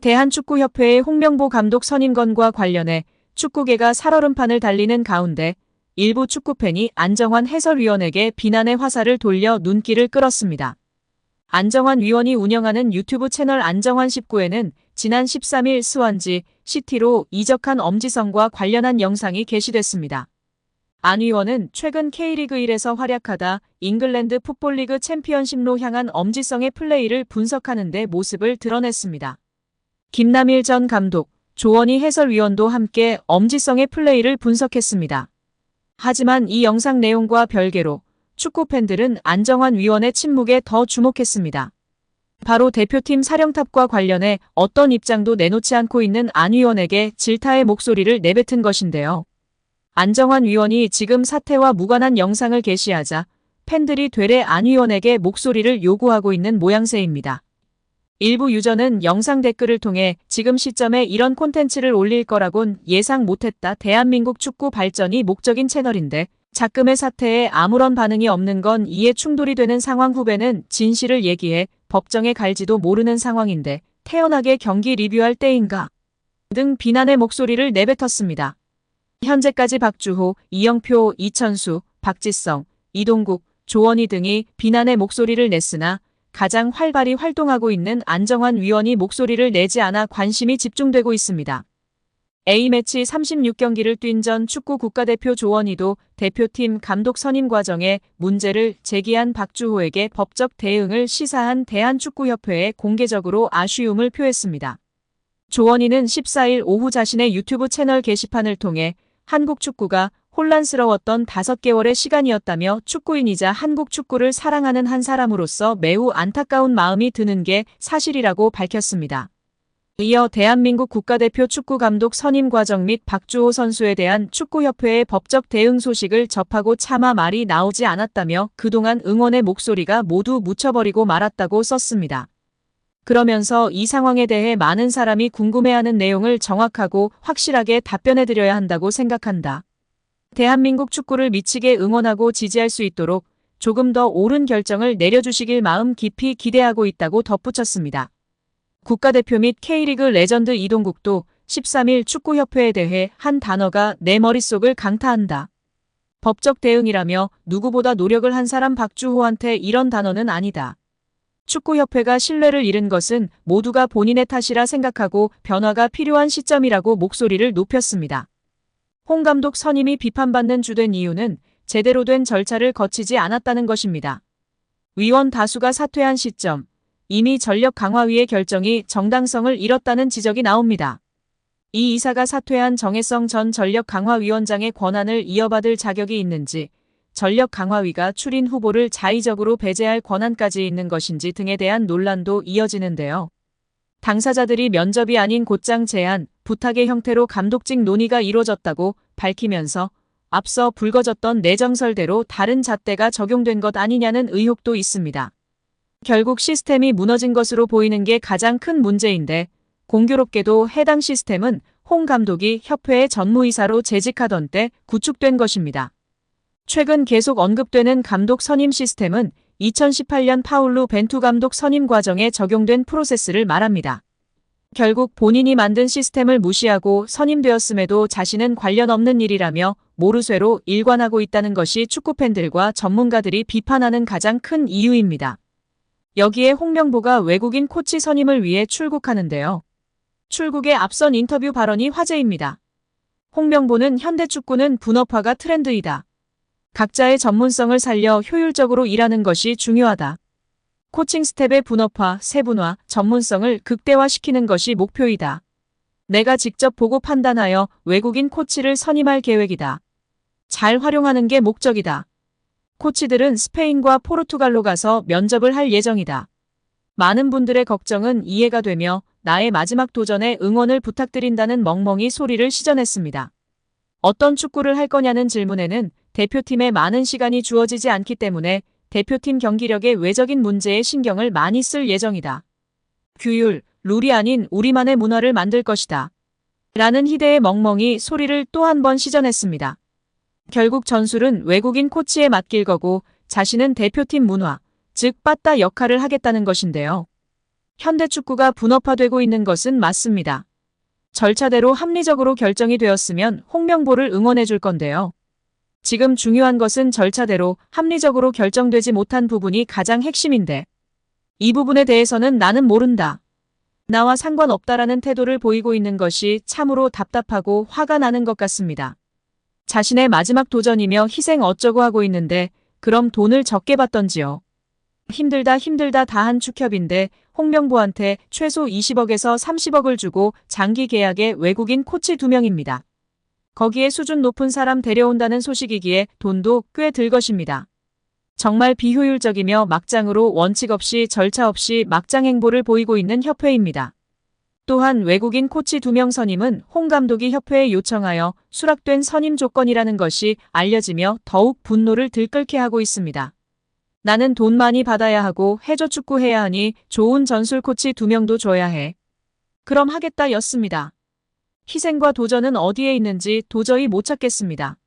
대한축구협회의 홍명보 감독 선임건과 관련해 축구계가 살얼음판을 달리는 가운데 일부 축구팬이 안정환 해설위원에게 비난의 화살을 돌려 눈길을 끌었습니다. 안정환 위원이 운영하는 유튜브 채널 안정환19에는 지난 13일 스완지 시티로 이적한 엄지성과 관련한 영상이 게시됐습니다. 안 위원은 최근 K리그 1에서 활약하다 잉글랜드 풋볼리그 챔피언십로 향한 엄지성의 플레이를 분석하는 데 모습을 드러냈습니다. 김남일 전 감독, 조원희 해설위원도 함께 엄지성의 플레이를 분석했습니다. 하지만 이 영상 내용과 별개로 축구팬들은 안정환 위원의 침묵에 더 주목했습니다. 바로 대표팀 사령탑과 관련해 어떤 입장도 내놓지 않고 있는 안 위원에게 질타의 목소리를 내뱉은 것인데요. 안정환 위원이 지금 사태와 무관한 영상을 게시하자 팬들이 되레 안 위원에게 목소리를 요구하고 있는 모양새입니다. 일부 유저는 영상 댓글을 통해 지금 시점에 이런 콘텐츠를 올릴 거라곤 예상 못했다. 대한민국 축구 발전이 목적인 채널인데 작금의 사태에 아무런 반응이 없는 건 이해 충돌이 되는 상황. 후배는 진실을 얘기해 법정에 갈지도 모르는 상황인데 태연하게 경기 리뷰할 때인가 등 비난의 목소리를 내뱉었습니다. 현재까지 박주호, 이영표, 이천수, 박지성, 이동국, 조원희 등이 비난의 목소리를 냈으나 가장 활발히 활동하고 있는 안정환 위원이 목소리를 내지 않아 관심이 집중되고 있습니다. A매치 36경기를 뛴 전 축구 국가대표 조원희도 대표팀 감독 선임 과정에 문제를 제기한 박주호에게 법적 대응을 시사한 대한축구협회에 공개적으로 아쉬움을 표했습니다. 조원희는 14일 오후 자신의 유튜브 채널 게시판을 통해 한국 축구가 혼란스러웠던 5개월의 시간이었다며 축구인이자 한국 축구를 사랑하는 한 사람으로서 매우 안타까운 마음이 드는 게 사실이라고 밝혔습니다. 이어 대한민국 국가대표 축구감독 선임 과정 및 박주호 선수에 대한 축구협회의 법적 대응 소식을 접하고 차마 말이 나오지 않았다며 그동안 응원의 목소리가 모두 묻혀버리고 말았다고 썼습니다. 그러면서 이 상황에 대해 많은 사람이 궁금해하는 내용을 정확하고 확실하게 답변해드려야 한다고 생각한다. 대한민국 축구를 미치게 응원하고 지지할 수 있도록 조금 더 옳은 결정을 내려주시길 마음 깊이 기대하고 있다고 덧붙였습니다. 국가대표 및 K리그 레전드 이동국도 13일 축구협회에 대해 한 단어가 내 머릿속을 강타한다. 법적 대응이라며 누구보다 노력을 한 사람 박주호한테 이런 단어는 아니다. 축구협회가 신뢰를 잃은 것은 모두가 본인의 탓이라 생각하고 변화가 필요한 시점이라고 목소리를 높였습니다. 홍 감독 선임이 비판받는 주된 이유는 제대로 된 절차를 거치지 않았다는 것입니다. 위원 다수가 사퇴한 시점, 이미 전력강화위의 결정이 정당성을 잃었다는 지적이 나옵니다. 이 이사가 사퇴한 정혜성 전 전력강화위원장의 권한을 이어받을 자격이 있는지, 전력강화위가 추린 후보를 자의적으로 배제할 권한까지 있는 것인지 등에 대한 논란도 이어지는데요. 당사자들이 면접이 아닌 곧장 제안, 부탁의 형태로 감독직 논의가 이뤄졌다고 밝히면서 앞서 불거졌던 내정설대로 다른 잣대가 적용된 것 아니냐는 의혹도 있습니다. 결국 시스템이 무너진 것으로 보이는 게 가장 큰 문제인데 공교롭게도 해당 시스템은 홍 감독이 협회의 전무이사로 재직하던 때 구축된 것입니다. 최근 계속 언급되는 감독 선임 시스템은 2018년 파울루 벤투 감독 선임 과정에 적용된 프로세스를 말합니다. 결국 본인이 만든 시스템을 무시하고 선임되었음에도 자신은 관련 없는 일이라며 모르쇠로 일관하고 있다는 것이 축구팬들과 전문가들이 비판하는 가장 큰 이유입니다. 여기에 홍명보가 외국인 코치 선임을 위해 출국하는데요. 출국에 앞선 인터뷰 발언이 화제입니다. 홍명보는 현대축구는 분업화가 트렌드이다. 각자의 전문성을 살려 효율적으로 일하는 것이 중요하다. 코칭 스텝의 분업화, 세분화, 전문성을 극대화시키는 것이 목표이다. 내가 직접 보고 판단하여 외국인 코치를 선임할 계획이다. 잘 활용하는 게 목적이다. 코치들은 스페인과 포르투갈로 가서 면접을 할 예정이다. 많은 분들의 걱정은 이해가 되며 나의 마지막 도전에 응원을 부탁드린다는 멍멍이 소리를 시전했습니다. 어떤 축구를 할 거냐는 질문에는 대표팀에 많은 시간이 주어지지 않기 때문에 대표팀 경기력의 외적인 문제에 신경을 많이 쓸 예정이다. 규율, 룰이 아닌 우리만의 문화를 만들 것이다. 라는 희대의 멍멍이 소리를 또 한 번 시전했습니다. 결국 전술은 외국인 코치에 맡길 거고 자신은 대표팀 문화, 즉 빠따 역할을 하겠다는 것인데요. 현대 축구가 분업화되고 있는 것은 맞습니다. 절차대로 합리적으로 결정이 되었으면 홍명보를 응원해 줄 건데요. 지금 중요한 것은 절차대로 합리적으로 결정되지 못한 부분이 가장 핵심인데 이 부분에 대해서는 나는 모른다. 나와 상관없다라는 태도를 보이고 있는 것이 참으로 답답하고 화가 나는 것 같습니다. 자신의 마지막 도전이며 희생 어쩌고 하고 있는데 그럼 돈을 적게 받던지요. 힘들다 다 한 축협인데 홍명보한테 최소 20억에서 30억을 주고 장기 계약에 외국인 코치 2명입니다. 거기에 수준 높은 사람 데려온다는 소식이기에 돈도 꽤 들 것입니다. 정말 비효율적이며 막장으로 원칙 없이 절차 없이 막장 행보를 보이고 있는 협회입니다. 또한 외국인 코치 2명 선임은 홍 감독이 협회에 요청하여 수락된 선임 조건이라는 것이 알려지며 더욱 분노를 들끓게 하고 있습니다. 나는 돈 많이 받아야 하고 해줘 축구 해야 하니 좋은 전술 코치 2명도 줘야 해. 그럼 하겠다 였습니다. 희생과 도전은 어디에 있는지 도저히 못 찾겠습니다.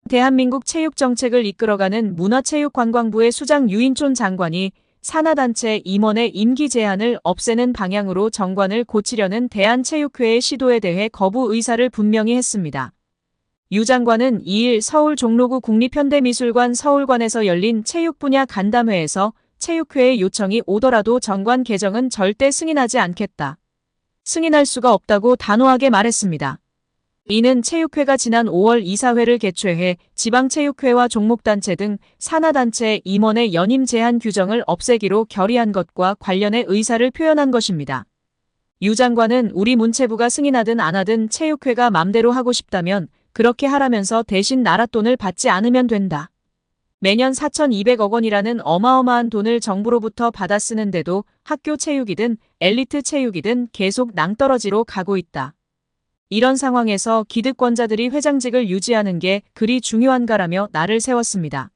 대한민국 체육정책을 이끌어가는 문화체육관광부의 수장 유인촌 장관이 산하단체 임원의 임기 제한을 없애는 방향으로 정관을 고치려는 대한체육회의 시도에 대해 거부 의사를 분명히 했습니다. 유 장관은 2일 서울 종로구 국립현대미술관 서울관에서 열린 체육 분야 간담회에서 체육회의 요청이 오더라도 정관 개정은 절대 승인하지 않겠다. 승인할 수가 없다고 단호하게 말했습니다. 이는 체육회가 지난 5월 이사회를 개최해 지방체육회와 종목단체 등 산하단체 임원의 연임 제한 규정을 없애기로 결의한 것과 관련해 의사를 표현한 것입니다. 유 장관은 우리 문체부가 승인하든 안 하든 체육회가 맘대로 하고 싶다면 그렇게 하라면서 대신 나라 돈을 받지 않으면 된다. 매년 4,200억 원이라는 어마어마한 돈을 정부로부터 받아 쓰는데도 학교 체육이든 엘리트 체육이든 계속 낭떠러지로 가고 있다. 이런 상황에서 기득권자들이 회장직을 유지하는 게 그리 중요한가라며 날을 세웠습니다.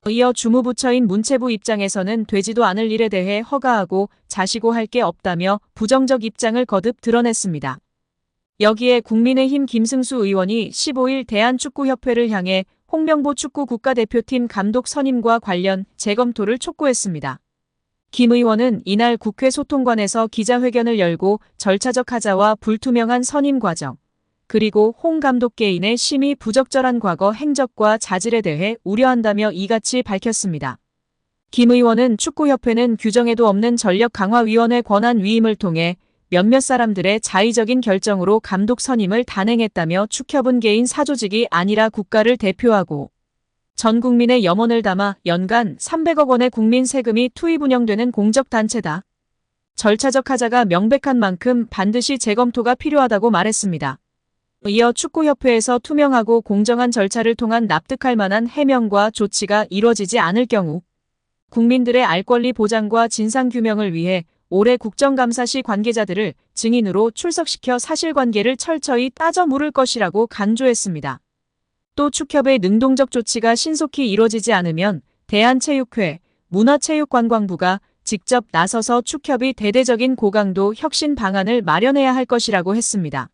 이어 주무부처인 문체부 입장에서는 되지도 않을 일에 대해 허가하고 자시고 할 게 없다며 부정적 입장을 거듭 드러냈습니다. 여기에 국민의힘 김승수 의원이 15일 대한축구협회를 향해 홍명보 축구 국가대표팀 감독 선임과 관련 재검토를 촉구했습니다. 김 의원은 이날 국회 소통관에서 기자회견을 열고 절차적 하자와 불투명한 선임 과정, 그리고 홍 감독 개인의 심히 부적절한 과거 행적과 자질에 대해 우려한다며 이같이 밝혔습니다. 김 의원은 축구협회는 규정에도 없는 전력강화위원회 권한 위임을 통해 몇몇 사람들의 자의적인 결정으로 감독 선임을 단행했다며 축협은 개인 사조직이 아니라 국가를 대표하고 전 국민의 염원을 담아 연간 300억 원의 국민 세금이 투입 운영되는 공적단체다. 절차적 하자가 명백한 만큼 반드시 재검토가 필요하다고 말했습니다. 이어 축구협회에서 투명하고 공정한 절차를 통한 납득할 만한 해명과 조치가 이뤄지지 않을 경우 국민들의 알 권리 보장과 진상규명을 위해 올해 국정감사 시 관계자들을 증인으로 출석시켜 사실관계를 철저히 따져 물을 것이라고 강조했습니다. 또 축협의 능동적 조치가 신속히 이뤄지지 않으면 대한체육회, 문화체육관광부가 직접 나서서 축협이 대대적인 고강도 혁신 방안을 마련해야 할 것이라고 했습니다.